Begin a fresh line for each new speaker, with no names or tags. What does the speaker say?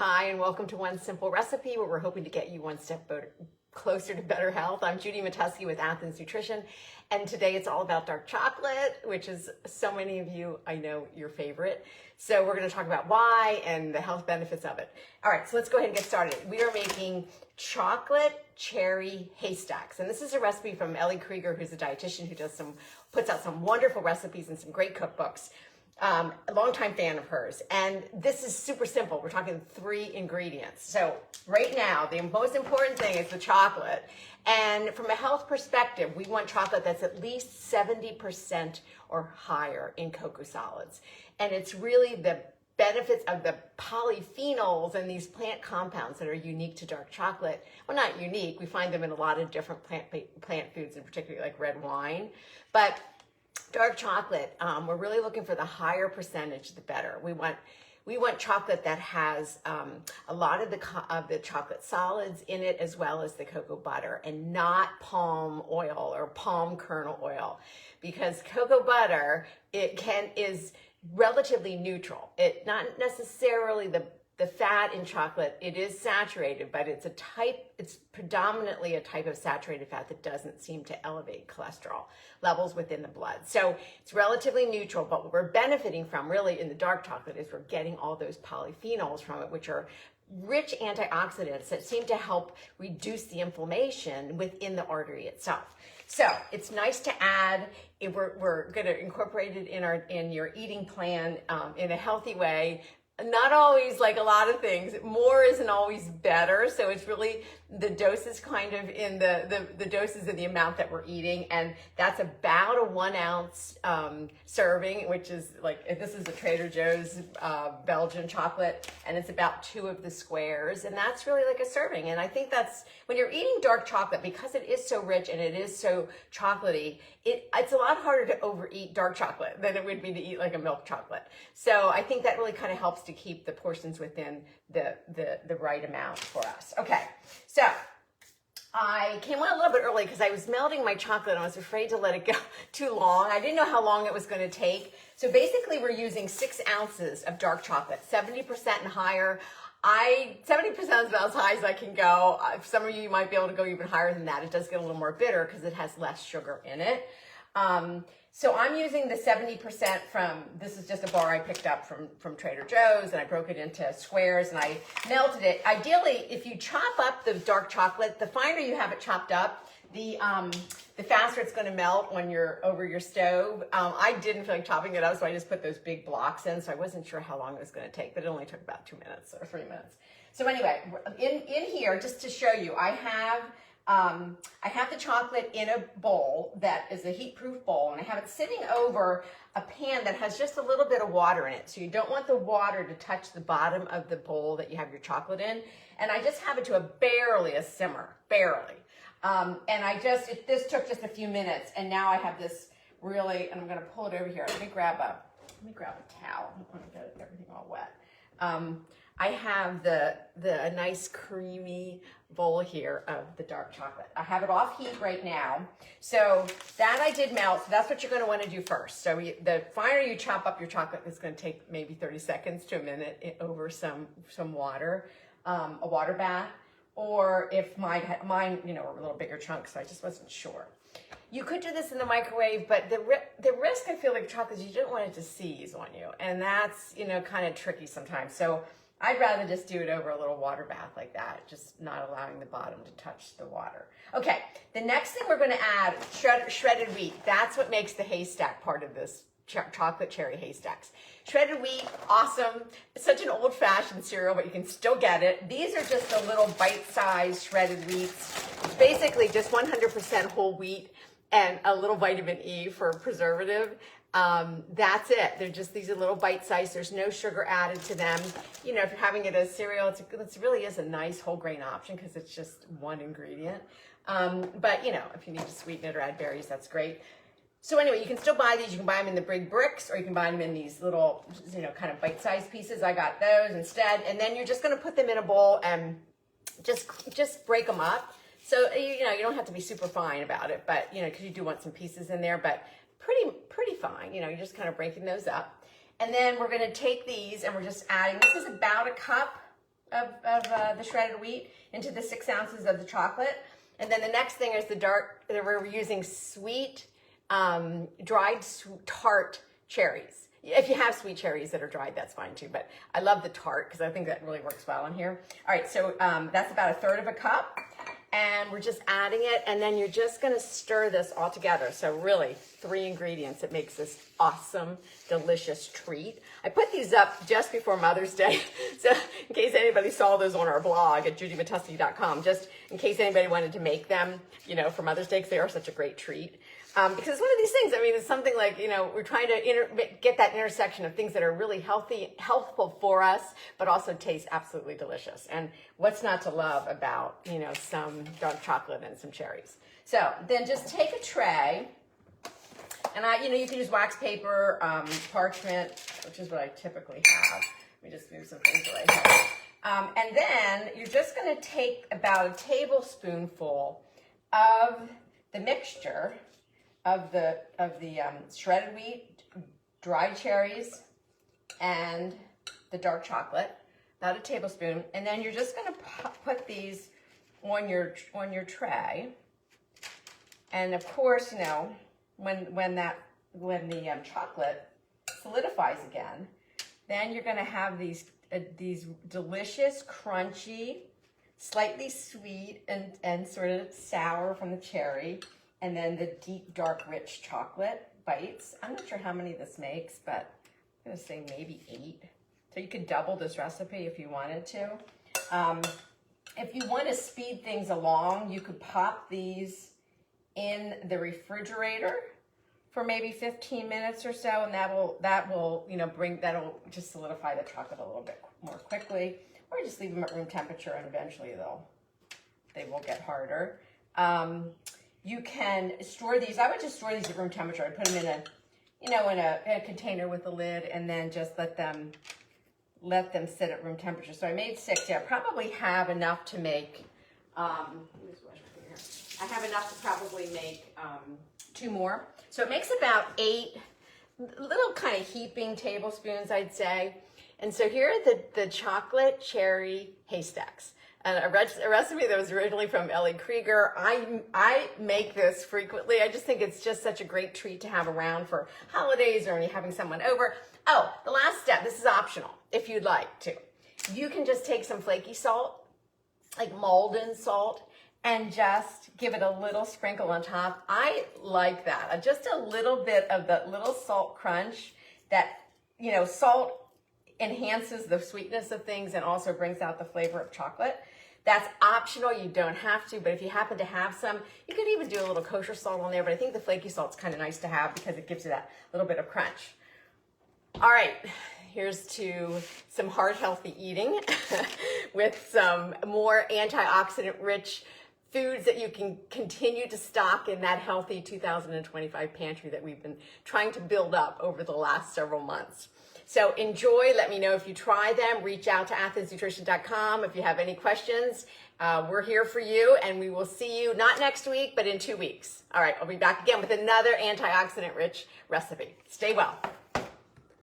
Hi, and welcome to One Simple Recipe, where we're hoping to get you one step closer to better health. I'm Judy Matesky with Athens Nutrition, and today it's all about dark chocolate, which is so many of you, I know, your favorite. So we're going to talk about why and the health benefits of it. All right, so let's go ahead and get started. We are making chocolate cherry haystacks, and this is a recipe from Ellie Krieger, who's a dietitian who puts out some wonderful recipes and some great cookbooks. A longtime fan of hers, and this is super simple. We're talking 3 ingredients. So right now, the most important thing is the chocolate. And from a health perspective, we want chocolate that's at least 70% or higher in cocoa solids. And it's really the benefits of the polyphenols and these plant compounds that are unique to dark chocolate. Well, not unique. We find them in a lot of different plant foods, in particular like red wine. But dark chocolate, we're really looking for the higher percentage, the better. We want chocolate that has a lot of the chocolate solids in it, as well as the cocoa butter, and not palm oil or palm kernel oil, because cocoa butter is relatively neutral. It not necessarily the fat in chocolate, it is saturated, but it's predominantly a type of saturated fat that doesn't seem to elevate cholesterol levels within the blood. So it's relatively neutral, but what we're benefiting from really in the dark chocolate is we're getting all those polyphenols from it, which are rich antioxidants that seem to help reduce the inflammation within the artery itself. So it's nice to add. We're going to incorporate it in your eating plan in a healthy way. Not always, like a lot of things, more isn't always better. So it's really the doses kind of in the doses of the amount that we're eating. And that's about a 1 ounce serving, which is like, this is a Trader Joe's Belgian chocolate, and it's about 2 of the squares. And that's really like a serving. And I think that's, when you're eating dark chocolate, because it is so rich and it is so chocolatey, it's a lot harder to overeat dark chocolate than it would be to eat like a milk chocolate. So I think that really kind of helps to keep the portions within the right amount for us. Okay, so I came on a little bit early because I was melting my chocolate and I was afraid to let it go too long. I didn't know how long it was going to take. So basically we're using 6 ounces of dark chocolate, 70% and higher. 70% is about as high as I can go. Some of you might be able to go even higher than that. It does get a little more bitter because it has less sugar in it. So I'm using the 70% this is just a bar I picked up from Trader Joe's, and I broke it into squares and I melted it. Ideally, if you chop up the dark chocolate, the finer you have it chopped up, the faster it's going to melt when you're over your stove. I didn't feel like chopping it up, so I just put those big blocks in, so I wasn't sure how long it was going to take, but it only took about 2 minutes or 3 minutes. So anyway, in here, just to show you, I have the chocolate in a bowl that is a heat-proof bowl, and I have it sitting over a pan that has just a little bit of water in it. So you don't want the water to touch the bottom of the bowl that you have your chocolate in. And I just have it to barely a simmer, barely. And this took just a few minutes, and now I have this really, and I'm going to pull it over here. Let me grab a towel. I don't want to get everything all wet. I have a nice creamy bowl here of the dark chocolate. I have it off heat right now. So that I did melt. So that's what you're going to want to do first. So the finer you chop up your chocolate, it's going to take maybe 30 seconds to a minute over some water, a water bath. Or if mine, were a little bigger chunks, so I just wasn't sure. You could do this in the microwave, but the risk, I feel like, chocolate is you don't want it to seize on you. And that's, kind of tricky sometimes. So I'd rather just do it over a little water bath like that, just not allowing the bottom to touch the water. Okay, the next thing we're going to add, shredded wheat. That's what makes the haystack part of this chocolate cherry haystacks. Shredded wheat, awesome. It's such an old-fashioned cereal, but you can still get it. These are just the little bite-sized shredded wheats. It's basically just 100% whole wheat and a little vitamin E for preservative. That's it. They're just, these are little bite-sized. There's no sugar added to them. If you're having it as cereal, it really is a nice whole grain option because it's just one ingredient. But if you need to sweeten it or add berries, that's great. So anyway, you can still buy these. You can buy them in the big bricks, or you can buy them in these little, kind of bite-sized pieces. I got those instead. And then you're just going to put them in a bowl and just break them up. So, you don't have to be super fine about it, but, because you do want some pieces in there, but pretty fine. You're just kind of breaking those up. And then we're going to take these and we're just adding, this is about a cup the shredded wheat into the 6 ounces of the chocolate. And then the next thing is we're using sweet, dried tart cherries. If you have sweet cherries that are dried, that's fine too. But I love the tart because I think that really works well in here. All right, so that's about 1/3 cup. And we're just adding it, and then you're just gonna stir this all together. So really, 3 ingredients. It makes this awesome, delicious treat. I put these up just before Mother's Day, so in case anybody saw those on our blog at judymatesky.com, just in case anybody wanted to make them, you know, for Mother's Day, because they are such a great treat. Because it's one of these things, I mean, it's something like, you know, we're trying to get that intersection of things that are really healthful for us, but also taste absolutely delicious. And what's not to love about, you know, some dark chocolate and some cherries. So then just take a tray, and you know, you can use wax paper, parchment, which is what I typically have. Let me just move some things that I have. And then you're just gonna take about a tablespoonful of the mixture of the shredded wheat, dried cherries, and the dark chocolate, about a tablespoon, and then you're just going to put these on your tray. And of course, you know, when the chocolate solidifies again, then you're going to have these delicious, crunchy, slightly sweet and sort of sour from the cherry, and then the deep, dark, rich chocolate bites. I'm not sure how many this makes, but I'm gonna say maybe 8. So you could double this recipe if you wanted to. If you want to speed things along, you could pop these in the refrigerator for maybe 15 minutes or so, and that will you know that'll just solidify the chocolate a little bit more quickly. Or just leave them at room temperature, and eventually they will get harder. You can store these. I would just store these at room temperature. I'd put them in a container with a lid, and then just let them sit at room temperature. So I made 6. Yeah, I probably have enough to make. I have enough to probably make 2 more. So it makes about 8 little kind of heaping tablespoons, I'd say. And so here are the chocolate cherry haystacks. And a recipe that was originally from Ellie Krieger. I make this frequently. I just think it's just such a great treat to have around for holidays or when you're having someone over. Oh, the last step, this is optional if you'd like to. You can just take some flaky salt, like Malden salt, and just give it a little sprinkle on top. I like that. Just a little bit of the little salt crunch that, you know, salt enhances the sweetness of things and also brings out the flavor of chocolate. That's optional, you don't have to, but if you happen to have some, you could even do a little kosher salt on there, but I think the flaky salt's kind of nice to have because it gives you that little bit of crunch. All right, here's to some heart healthy eating with some more antioxidant rich foods that you can continue to stock in that healthy 2025 pantry that we've been trying to build up over the last several months. So enjoy. Let me know if you try them. Reach out to athensnutrition.com if you have any questions. We're here for you, and we will see you not next week, but in 2 weeks. All right, I'll be back again with another antioxidant-rich recipe. Stay well.